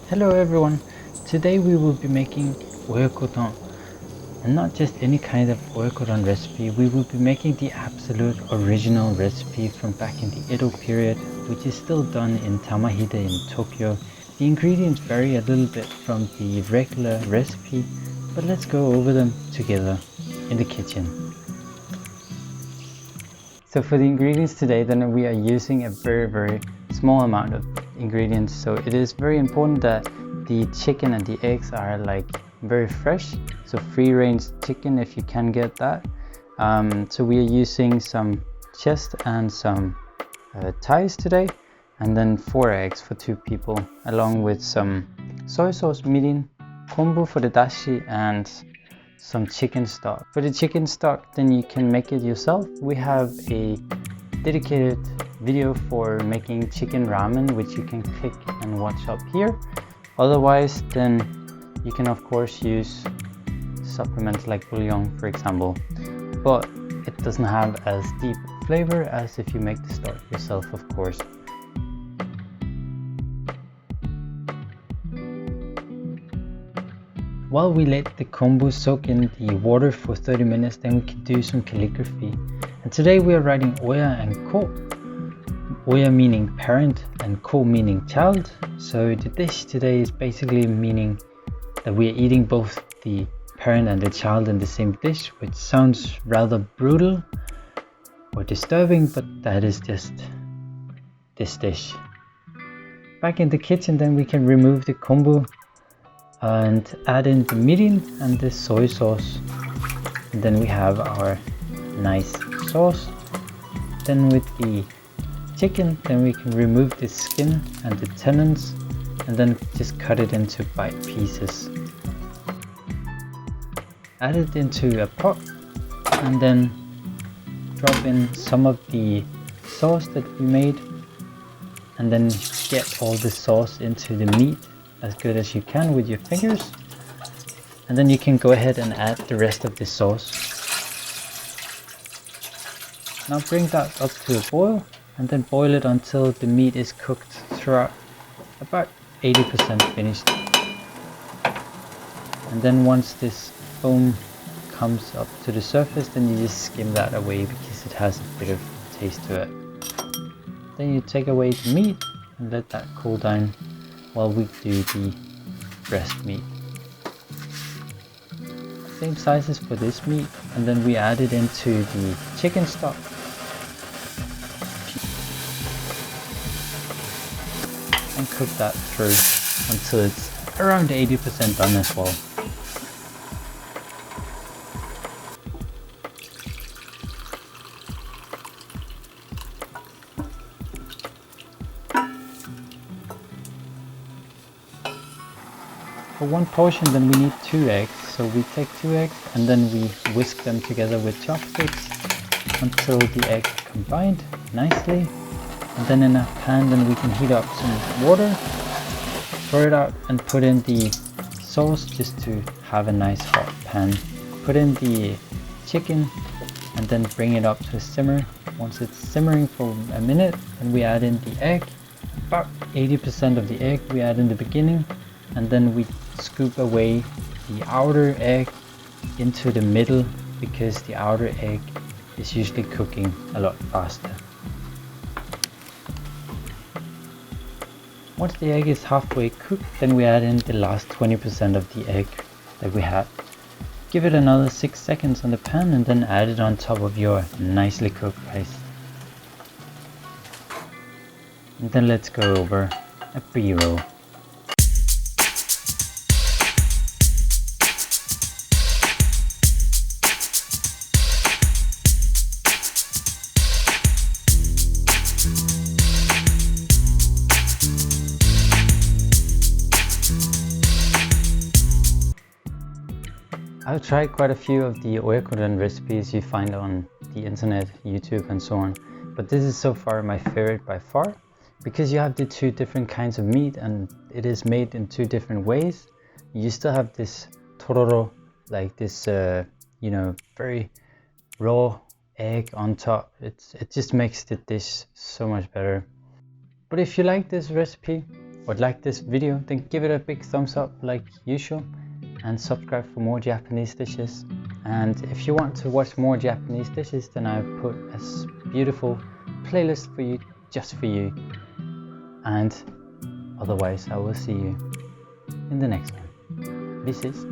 Hello everyone, today we will be making Oyakodon, and not just any kind of Oyakodon recipe. We will be making the absolute original recipe from back in the Edo period, which is still done in Tamahide in Tokyo. The ingredients vary a little bit from the regular recipe, but let's go over them together in the kitchen. So for the ingredients today, then we are using a very small amount of ingredients. So it is very important that the chicken and the eggs are like very fresh. So free range chicken if you can get that. So we are using some chest and some thighs today, and then 4 eggs for 2 people, along with some soy sauce, mirin, konbu for the dashi, and some chicken stock. For the chicken stock, then you can make it yourself. We have a dedicated video for making chicken ramen, which you can click and watch up here. Otherwise, then you can of course use supplements like bouillon, for example, but it doesn't have as deep flavor as if you make the stock yourself, of course. While we let the kombu soak in the water for 30 minutes, then we can do some calligraphy. And today we are writing Oya and Ko. Oya meaning parent and Ko meaning child. So the dish today is basically meaning that we are eating both the parent and the child in the same dish, which sounds rather brutal or disturbing, but that is just this dish. Back in the kitchen, then we can remove the kombu and add in the mirin and the soy sauce, and then we have our nice sauce. Then with the chicken, then we can remove the skin and the tendons and then just cut it into bite pieces. Add it into a pot and then drop in some of the sauce that we made, and then get all the sauce into the meat as good as you can with your fingers, and then you can go ahead and add the rest of the sauce. Now bring that up to a boil and then boil it until the meat is cooked throughout, about 80% finished. And then once this foam comes up to the surface, then you just skim that away because it has a bit of taste to it. Then you take away the meat and let that cool down while we do the breast meat. Same sizes for this meat, and then we add it into the chicken stock. And cook that through until it's around 80% done as well. For one portion, then we need 2 eggs. So we take 2 eggs and then we whisk them together with chopsticks until the eggs combined nicely. And then in a pan, then we can heat up some water, pour it out and put in the sauce just to have a nice hot pan. Put in the chicken and then bring it up to a simmer. Once it's simmering for a minute, then we add in the egg. About 80% of the egg we add in the beginning, and then we scoop away the outer egg into the middle because the outer egg is usually cooking a lot faster. Once the egg is halfway cooked, then we add in the last 20% of the egg that we had. Give it another 6 seconds on the pan and then add it on top of your nicely cooked rice. And then let's go over a pre-roll. I've tried quite a few of the Oyakodon recipes you find on the internet, YouTube and so on, but this is so far my favorite by far, because you have the 2 different kinds of meat and it is made in 2 different ways. You still have this tororo, like this very raw egg on top. It just makes the dish so much better. But if you like this recipe, or like this video, then give it a big thumbs up like usual, and subscribe for more Japanese dishes. And if you want to watch more Japanese dishes, then I put a beautiful playlist for you, just for you. And otherwise, I will see you in the next one. This is